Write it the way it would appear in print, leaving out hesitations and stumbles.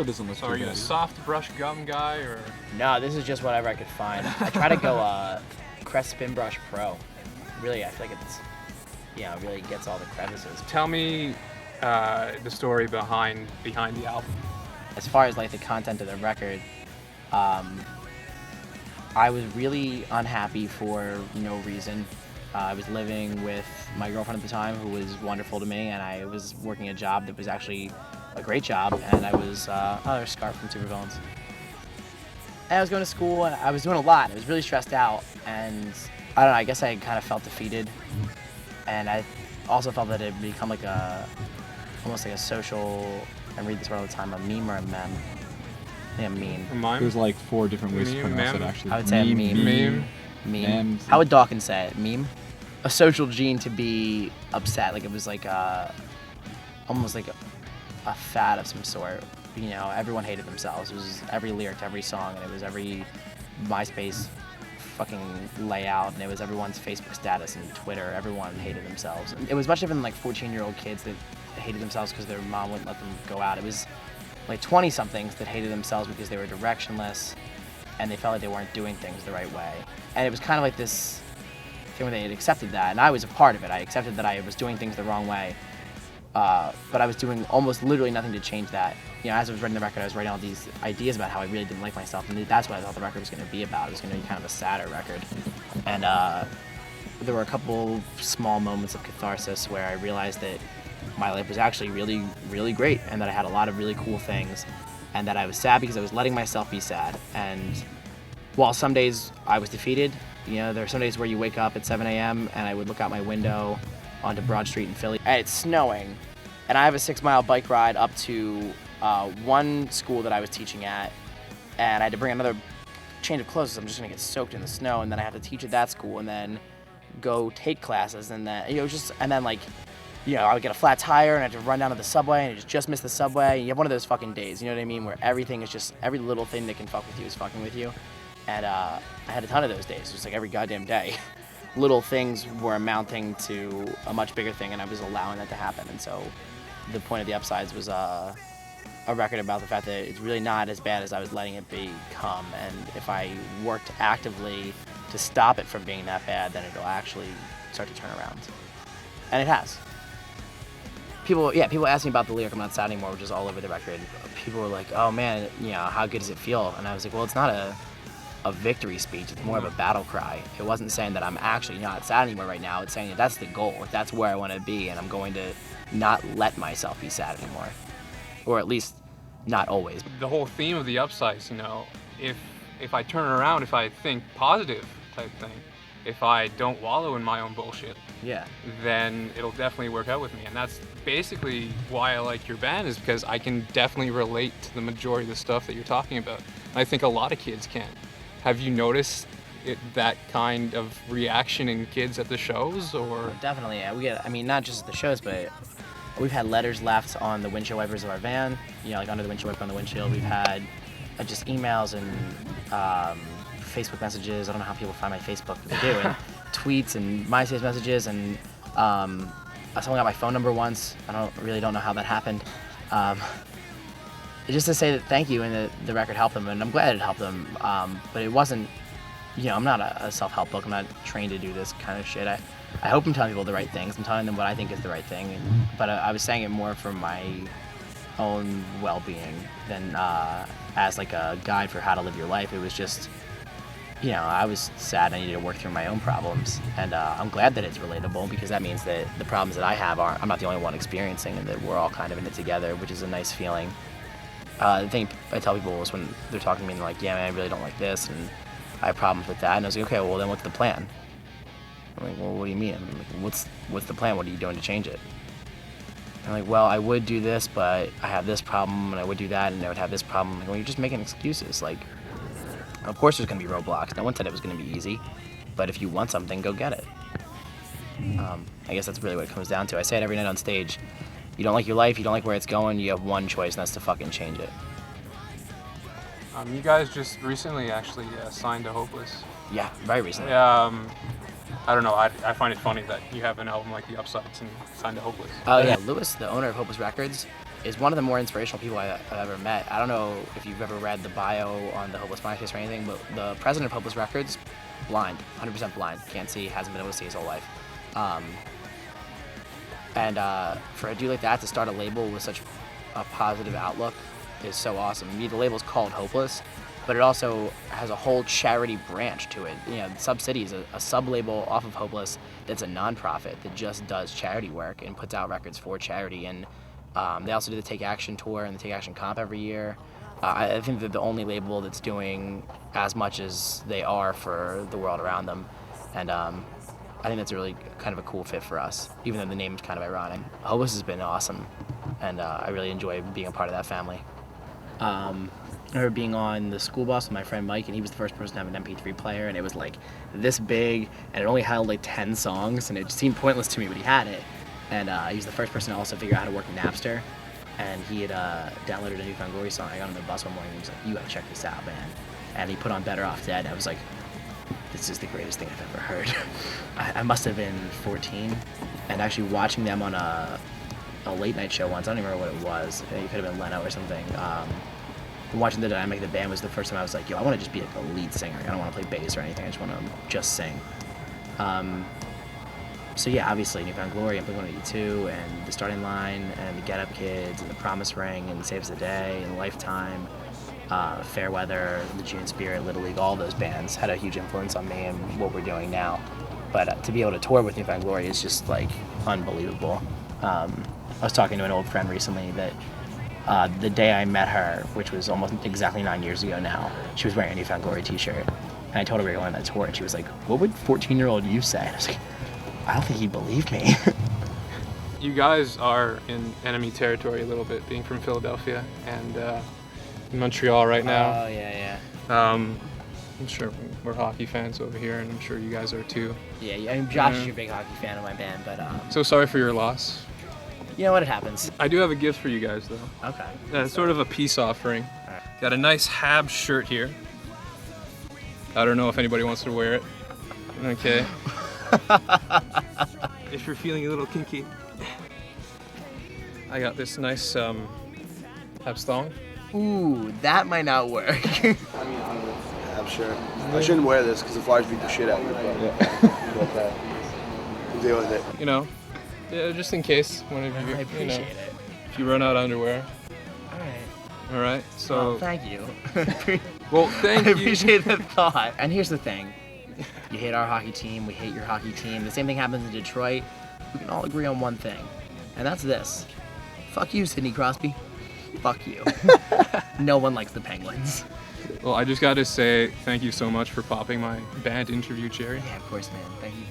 color doesn't look So too are you a bad. soft brush gum guy or? No, this is just whatever I could find. I try to go Crest Spin Brush Pro. Really, I feel like it's, it really gets all the crevices. Tell me the story behind the album. As far as like the content of the record, I was really unhappy for no reason. I was living with my girlfriend at the time, who was wonderful to me, and I was working a job that was actually a great job, and I was, there's Scarf from Supervillains. And I was going to school, and I was doing a lot. I was really stressed out, and I don't know, I guess I kind of felt defeated. And I also felt that it had become like almost like a social, I read this word all the time, a meme or a meme. I think a meme. A mime? There's like 4 different ways to Meme, pronounce it meme? actually. I would say a meme. Meme. Meme. Memes. How would Dawkins say it? Meme? A social gene to be upset, like it was like almost like a fad of some sort. Everyone hated themselves. It was every lyric to every song, and it was every MySpace fucking layout, and it was everyone's Facebook status and Twitter. Everyone hated themselves. It was much different than like 14-year-old kids that hated themselves because their mom wouldn't let them go out. It was like 20-somethings that hated themselves because they were directionless and they felt like they weren't doing things the right way. And it was kind of like this thing where they had accepted that, and I was a part of it. I accepted that I was doing things the wrong way, but I was doing almost literally nothing to change that. As I was writing the record, I was writing all these ideas about how I really didn't like myself, and that's what I thought the record was going to be about. It was going to be kind of a sadder record. And there were a couple small moments of catharsis where I realized that my life was actually really, really great, and that I had a lot of really cool things, and that I was sad because I was letting myself be sad. And while some days I was defeated, there are some days where you wake up at 7 a.m. and I would look out my window onto Broad Street in Philly, and it's snowing, and I have a 6-mile bike ride up to one school that I was teaching at, and I had to bring another change of clothes, so I'm just gonna get soaked in the snow, and then I have to teach at that school, and then go take classes, and then I would get a flat tire, and I had to run down to the subway, and I just missed the subway. And you have one of those fucking days, you know what I mean, where everything is just, every little thing that can fuck with you is fucking with you. And I had a ton of those days, just like every goddamn day. Little things were amounting to a much bigger thing, and I was allowing that to happen. And so the point of the Upsides was a record about the fact that it's really not as bad as I was letting it become. And if I worked actively to stop it from being that bad, then it'll actually start to turn around. And it has. People ask me about the lyric "I'm not sad anymore," which is all over the record. People were like, "Oh man, how good does it feel?" And I was like, "Well, it's not a victory speech. It's more of a battle cry. It wasn't saying that I'm actually not sad anymore right now. It's saying that that's the goal. That's where I want to be, and I'm going to not let myself be sad anymore, or at least not always." The whole theme of the Upsides, if I turn around, if I think positive type thing, if I don't wallow in my own bullshit, then it'll definitely work out with me. And that's basically why I like your band, is because I can definitely relate to the majority of the stuff that you're talking about. And I think a lot of kids can. Have you noticed that kind of reaction in kids at the shows, or? Definitely, yeah. We get, not just at the shows, but we've had letters left on the windshield wipers of our van, like under the windshield wiper on the windshield. We've had just emails and Facebook messages. I don't know how people find my Facebook, but they do. And tweets and MySpace messages, and someone got my phone number once. I really don't know how that happened. Just to say that thank you, and that the record helped them, and I'm glad it helped them. But it wasn't, I'm not a self-help book. I'm not trained to do this kind of shit. I hope I'm telling people the right things. I'm telling them what I think is the right thing. But I was saying it more for my own well-being than as like a guide for how to live your life. It was just, I was sad. I needed to work through my own problems, and I'm glad that it's relatable, because that means that the problems that I have I'm not the only one experiencing, and that we're all kind of in it together, which is a nice feeling. The thing I tell people is when they're talking to me and they're like, "Yeah, man, I really don't like this, and I have problems with that," and I was like, "Okay, well then what's the plan?" I'm like, "Well, what do you mean?" I'm like, what's the plan? What are you doing to change it? I'm like, "Well, I would do this, but I have this problem, and I would do that, and I would have this problem." I'm like, "Well, you're just making excuses. Like, of course there's going to be roadblocks. No one said it was going to be easy, but if you want something, go get it." I guess that's really what it comes down to. I say it every night on stage. You don't like your life, you don't like where it's going, you have one choice, and that's to fucking change it. You guys just recently actually signed to Hopeless. Yeah, very recently. I don't know, I find it funny that you have an album like The Upsides and signed to Hopeless. Oh yeah, Lewis, the owner of Hopeless Records, is one of the more inspirational people I've ever met. I don't know if you've ever read the bio on the Hopeless Minds or anything, but the president of Hopeless Records, blind, 100% blind, can't see, hasn't been able to see his whole life. And for a dude like that to start a label with such a positive outlook is so awesome. I mean, the label's called Hopeless, but it also has a whole charity branch to it. You know, Sub-City is a sub-label off of Hopeless that's a non-profit that just does charity work and puts out records for charity. And they also do the Take Action tour and the Take Action comp every year. I think they're the only label that's doing as much as they are for the world around them. And I think that's a really kind of a cool fit for us, even though the name's kind of ironic. Hopeless has been awesome, and I really enjoy being a part of that family. I remember being on the school bus with my friend Mike, and he was the first person to have an MP3 player, and it was like this big, and it only held like 10 songs, and it seemed pointless to me, but he had it. And he was the first person to also figure out how to work Napster, and he had downloaded a New Found Glory song. I got on the bus one morning, and he was like, "You gotta check this out, man." And he put on Better Off Dead, and I was like, this is the greatest thing I've ever heard. I must have been 14, and actually watching them on a late night show once, I don't even remember what it was. I think it could have been Leno or something. Watching the dynamic of the band was the first time I was like, yo, I want to just be like the lead singer. I don't want to play bass or anything. I just want to just sing. So yeah, obviously New Found Glory and Blink-182 and The Starting Line and the Get Up Kids and the Promise Ring and Saves the Day and Lifetime, Fairweather, the June Spirit, Little League, all those bands had a huge influence on me and what we're doing now. But to be able to tour with New Found Glory is just like unbelievable. I was talking to an old friend recently that the day I met her, which was almost exactly 9 years ago now, she was wearing a New Found Glory t-shirt. And I told her we were going on that tour, and she was like, what would 14-year-old you say? And I was like, I don't think he'd believe me. You guys are in enemy territory a little bit, being from Philadelphia and in Montreal right now. Oh, yeah. I'm sure we're hockey fans over here, and I'm sure you guys are too. Yeah, I mean, Josh is your big hockey fan of my band, but... So sorry for your loss. You know what, it happens. I do have a gift for you guys, though. Okay. It's sort of a peace offering. All right. Got a nice Habs shirt here. I don't know if anybody wants to wear it. Okay. If you're feeling a little kinky. I got this nice Habs thong. Ooh, that might not work. I mean, I'm sure. I shouldn't wear this because the Flyers beat the shit out of me, but we'll deal with it. You know, yeah, just in case one of you, I appreciate it. if you run out of underwear. All right. All right, so. Well, thank you. Well, thank I you. appreciate the thought. And here's the thing. You hate our hockey team, we hate your hockey team. The same thing happens in Detroit. We can all agree on one thing, and that's this. Fuck you, Sidney Crosby. Fuck you. No one likes the Penguins. Well, I just got to say thank you so much for popping my band interview cherry. Yeah, of course, man. Thank you.